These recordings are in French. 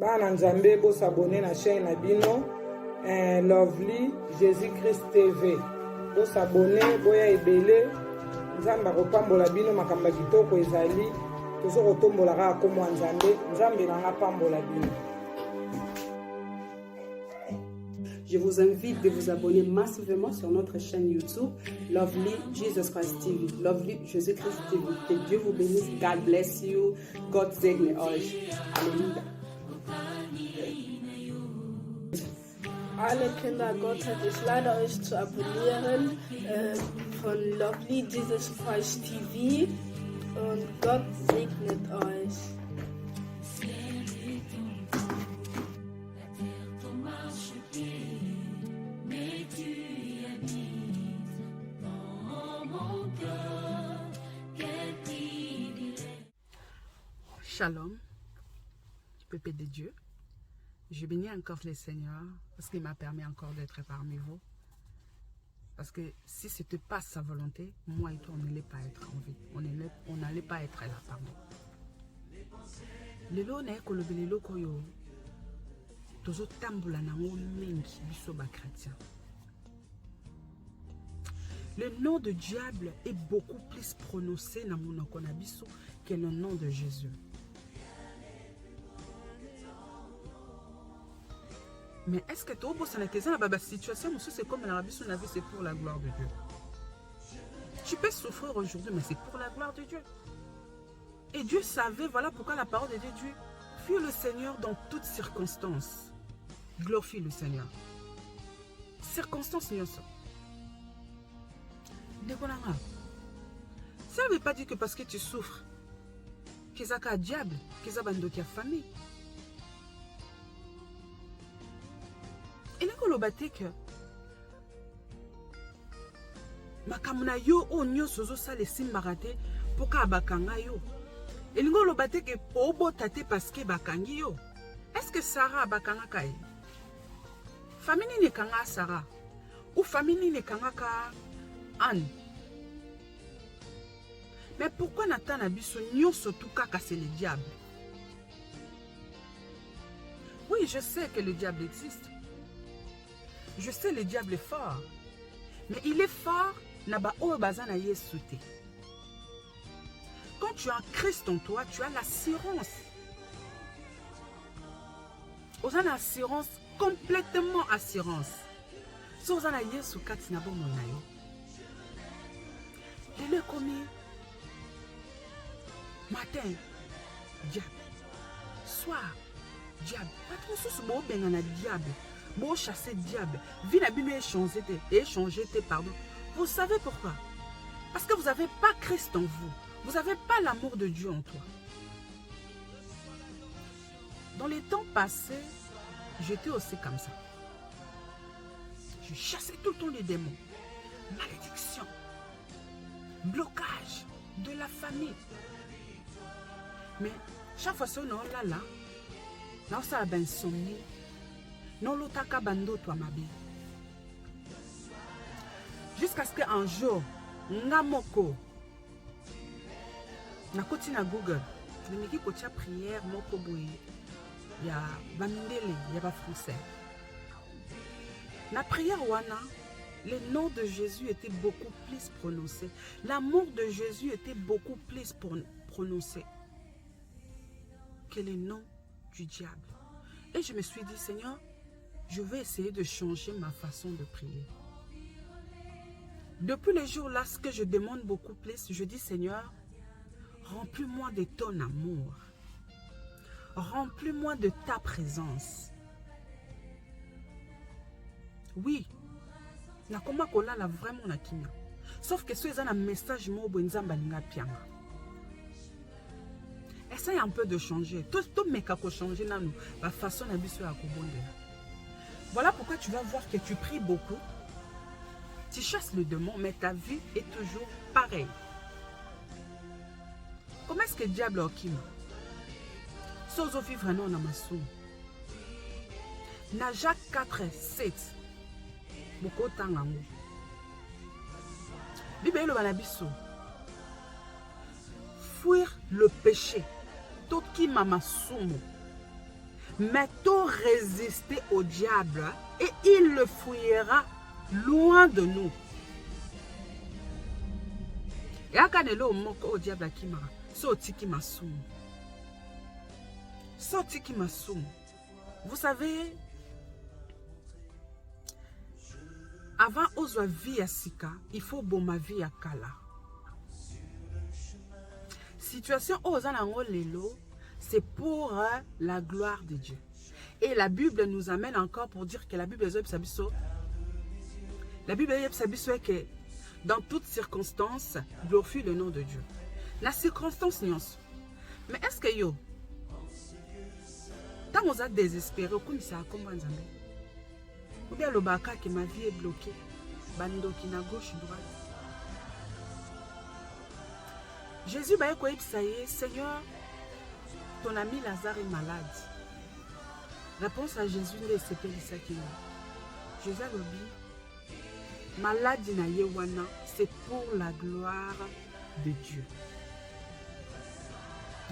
Bana Nzambe bo s'abonner na chaîne na bino Lovely Jésus Christ TV. Bo s'abonner boya ebele Nzamba kopambola bino makamba kitoko ezali tozo kotombola ka ko mwa Nzambe Nzambe na pambola bino. Je vous invite de vous abonner massivement sur notre chaîne YouTube Lovely Jesus Christ TV. Lovely Jésus Christ TV. Que Dieu vous bénisse. God bless you. Gott segne euch. Halleluja. Alle Kinder Gottes, ich lade euch zu abonnieren von Lovely Jesus Christ TV und Gott segnet euch. Shalom, peuple de Dieu. Je bénis encore le Seigneur parce qu'il m'a permis encore d'être parmi vous. Parce que si ce n'était pas sa volonté, moi et toi, on n'allait pas être en vie. On n'allait pas être là, pardon. Lelo na ekolobe lelo koyo tozo tambola nango mingi biso ba chrétien. Le nom de diable est beaucoup plus prononcé dans mon biso que le nom de Jésus. Mais est-ce que tu as une situation où c'est comme la vie, c'est pour la gloire de Dieu? Tu peux souffrir aujourd'hui, mais c'est pour la gloire de Dieu. Et Dieu savait, voilà pourquoi la parole de Dieu dit, fuis le Seigneur dans toutes circonstances. Glorifie le Seigneur. Circonstances, c'est ça. Ça ne veut pas dire que parce que tu souffres, que ça a diable, que ça a une famille. Et là, on a dit que makamuna yo onyo sozo sa le simbarate pour ka bakanga yo. Et nous on a dit que obo tate parce que bakangi yo. Est-ce que Sarah bakanga kai? Famille ni kanga Sarah ou famille ni kanga ka Anne. Mais pourquoi Nathan a biso nyo surtout kaka c'est le diable? Oui, je sais que le diable existe. Je sais le diable est fort. Mais il est fort quand tu as Christ en toi, tu as l'assurance. Tu as l'assurance, complètement assurance. Si tu as Yesu katina bo monayo. Lele komi matin diable. Soir diable. Attention ce mot benga diable. Bon chasser diable, vie n'a bien échangé, pardon. Vous savez pourquoi? Parce que vous n'avez pas Christ en vous. Vous n'avez pas l'amour de Dieu en toi. Dans les temps passés, j'étais aussi comme ça. Je chassais tout le temps les démons. Malédiction, blocage de la famille. Mais chaque fois que là, ça a bien sonné. Non lotaka bando toi mabe. Jusqu'à ce qu'un jour, ngamoko na koti na Google, je me dis que tu as prière moko boye. Ya bamindele, ya ba français. La prière wana, le nom de Jésus était beaucoup plus prononcé. L'amour de Jésus était beaucoup plus prononcé que le nom du diable. Et je me suis dit, Seigneur, je vais essayer de changer ma façon de prier. Depuis les jours-là, ce que je demande beaucoup plus, je dis, Seigneur, remplis-moi de ton amour. Remplis-moi de ta présence. Oui, la koma kola la vraiment na kimia. Sauf que ce un message mo bonzamba linga pianga. Essaye un peu de changer. Tout meka ko changer na nous, la façon na biso ya kobondela. Voilà pourquoi tu vas voir que tu pries beaucoup. Tu chasses le démon, mais ta vie est toujours pareille. Comment est-ce que le diable a qui? Sans vivre non na massou. Na Jacques 4, 7. Beaucoup tangango. Bible banabiso. Fuir le péché. Tout qui m'a sumo. Mais tout résister au diable et il le fuira loin de nous. Et à kanelo moko au diable akimara, sotiki masumu. Sotiki masumu. Vous savez, avant ozwa vie ya sika, il faut boma vie ya kala. Situation ozanango lelo, c'est pour la gloire de Dieu. Et la Bible nous amène encore pour dire que la Bible est que dans toutes circonstances, glorifie le nom de Dieu. La circonstance, mais est-ce que yo, tant on a désespéré, comme ça a commencé, ou bien le baka que ma vie est bloquée, bando qui na gauche droite. Jésus va dire ça y est, Seigneur, ton ami Lazare est malade. Réponse à Jésus, Jésus a dit, maladie na yewana, c'est pour la gloire de Dieu.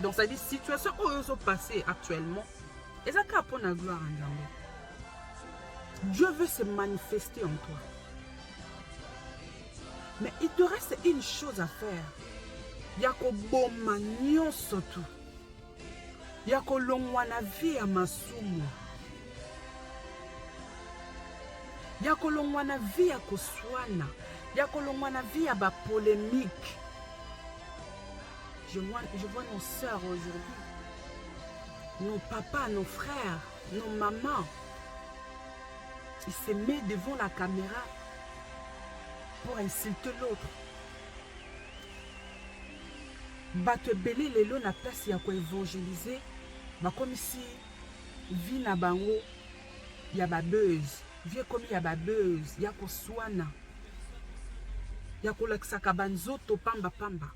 Donc ça dit, situation où ils sont passés actuellement, et ça cap pour la gloire en Dieu. Dieu veut se manifester en toi. Mais il te reste une chose à faire. Yako boma nyonso tu. Yako longwa na vie ya masumu. Yako longwa na vie ya koswana. Yako longwa na vie ya ba polémique. Je vois nos sœurs aujourd'hui, nos papas, nos frères, nos mamans. Ils se mettent devant la caméra pour insulter l'autre. Bato belé lelo na place ya ko évangéliser, ba comme si vie na bango ya ba buzz, vie comme ya ba buzz, ya ko swana. Ya ko laksaka banzoto pamba pamba.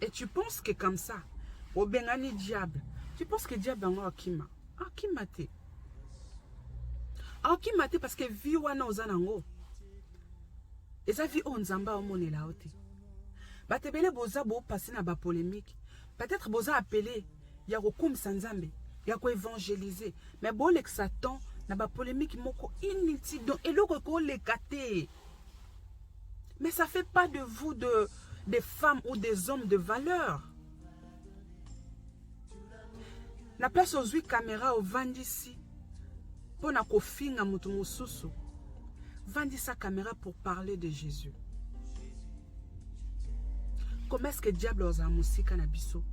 Et tu penses que comme ça, au bengani diable, tu penses que diable en akima. Akima te. Akima te parce que vie wana ozanango. Et ça vie on zamba omone la ote. Batebele boza bo passer na ba polémique. Peut-être boza appelé ya ko kum sanzambe, ya ko évangéliser. Mais bo lek Satan na ba polémique moko inutile donc eloko ko lekate. Mais ça fait pas de vous des femmes ou des hommes de valeur. La place aux 8 caméras au Vandisi pour na kofinga mutu mususu. Vandi sa caméra pour parler de Jésus. Comment est-ce que le diable osa musika na biso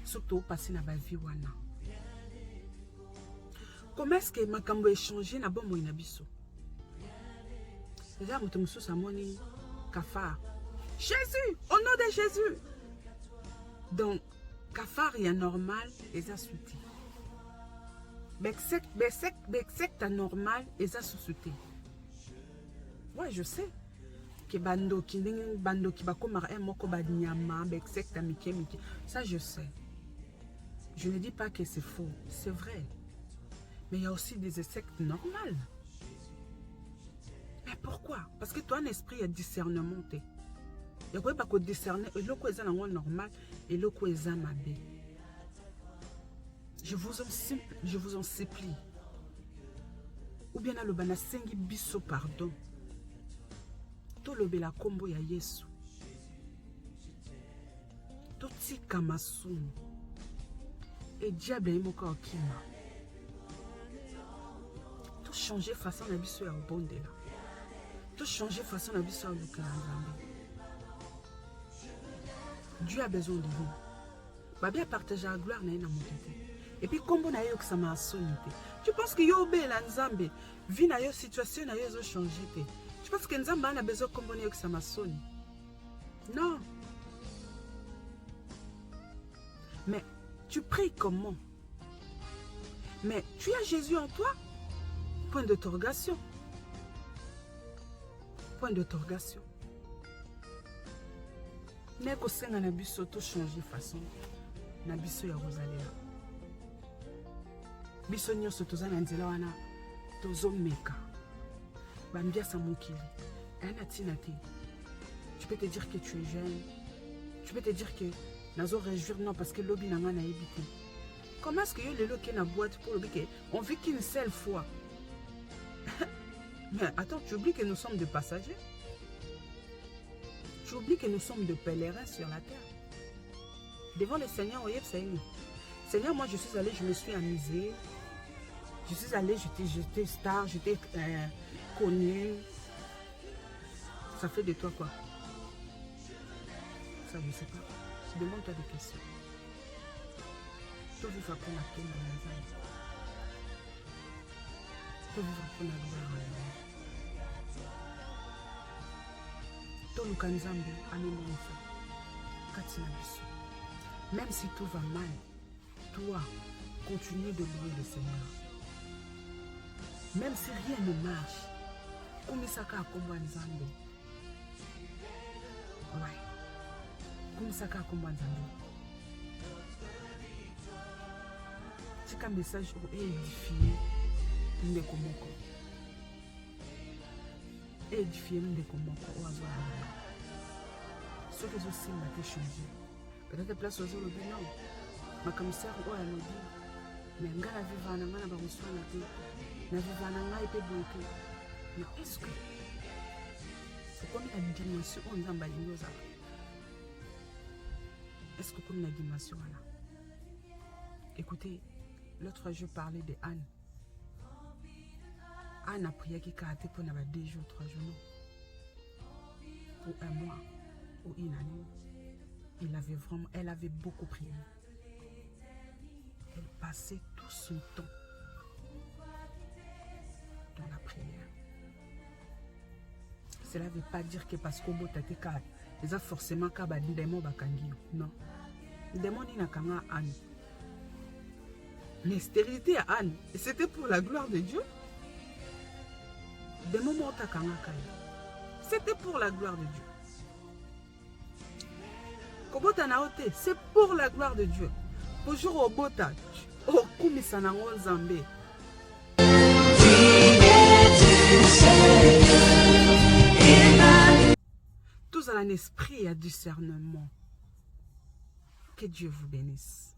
surtout passer na ba vie wana? Comment est-ce que makambo échanger na bombo na biso? Déjà mutu mususu amoni kafar. Jésus, au nom de Jésus. Donc, kafar est normal et ça soutient. Bexek normal et ça soutient. Ouais, je sais. Que bando qui va comme un moko banyama, bexek ta mike. Ça, je sais. Je ne dis pas que c'est faux. C'est vrai. Mais il y a aussi des insectes normales. Mais pourquoi? Parce que toi, un esprit est discernement. Il n'y a pas de discerner l'eau est normal et l'eau est mabé. Je vous en supplie. Ou bien à l'obana sengi biso pardon. To lobela kombo ya Yesu. To tika masumu. Et diable est moka okima. To changer façon na biso ya obondela. To changer façon na biso ya lukela nzambe. Dieu a besoin de vous. Va bien partager la gloire na mon côté. Et puis comme on a eu que ça m'a sonné. Tu penses que yo be la nzambe, vie na yo situation na yo zo changer. Tu penses que nzambe a besoin comme on a eu que ça m'a sonné. Non. Mais tu pries comment? Mais tu as Jésus en toi? Point d'interrogation. Point d'interrogation. Mais que ça na biso to changer façon na biso ya rosalia biso nyonso toza na nzela wana tozomeka bambiasa mokili ana tina te. Tu peux te dire que tu es jeune, tu peux te dire que nazo réjouir non parce que lobi na nga na ebité Comment est-ce que le lot qui est dans la boîte pour le biquet? On vit qu'une seule fois. Mais attends, tu oublies que nous sommes des passagers. Tu oublies que nous sommes des pèlerins sur la terre. Devant le Seigneur, Seigneur, moi je suis allée, je me suis amusée. Je suis allée, j'étais star, j'étais connue. Ça fait de toi quoi? Ça, je ne sais pas. Demande-toi des questions. Toi, vivre pour la paix dans la vie. Toi, vivre pour la gloire. Toi, nous kanzambe, amémonisa. Katina biso. Même si tout va mal, toi, continue de louer le Seigneur. Même si rien ne marche, kumisaka akomba nzambe. Ouais. Kumisaka akomba nzambe. Tika message pour édifier ndeko moko. Édifier ndeko moko oazo ala. Ce que je sais m'a été changé. Peut-être place aux autres non. Ma commissaire ou à l'autre. Mais ngala viva na ngana ba muswana te. Na viva na ngai pe boite. Mais est-ce que c'est comme la dimension on nzamba lingoza? Est-ce que comme la dimension là? Écoutez, l'autre fois je parlais de Anne. Anne a prié qui a été pour 2 jours, 3 jours, non. Pour 1 mois ou une année. Elle avait beaucoup prié. Elle passait tout son temps dans la prière. Cela ne veut pas dire que parce qu'on a été calme, ils ont forcément qu'à des démons bakangi. Non. Les démons n'y n'a qu'à Anne. Mais stérilité à Anne, et c'était pour la gloire de Dieu. Des moments où c'était pour la gloire de Dieu. C'est pour la gloire de Dieu. Bonjour au bota. Oh, kumisanango Zambé. Tous à un esprit et à discernement. Que Dieu vous bénisse.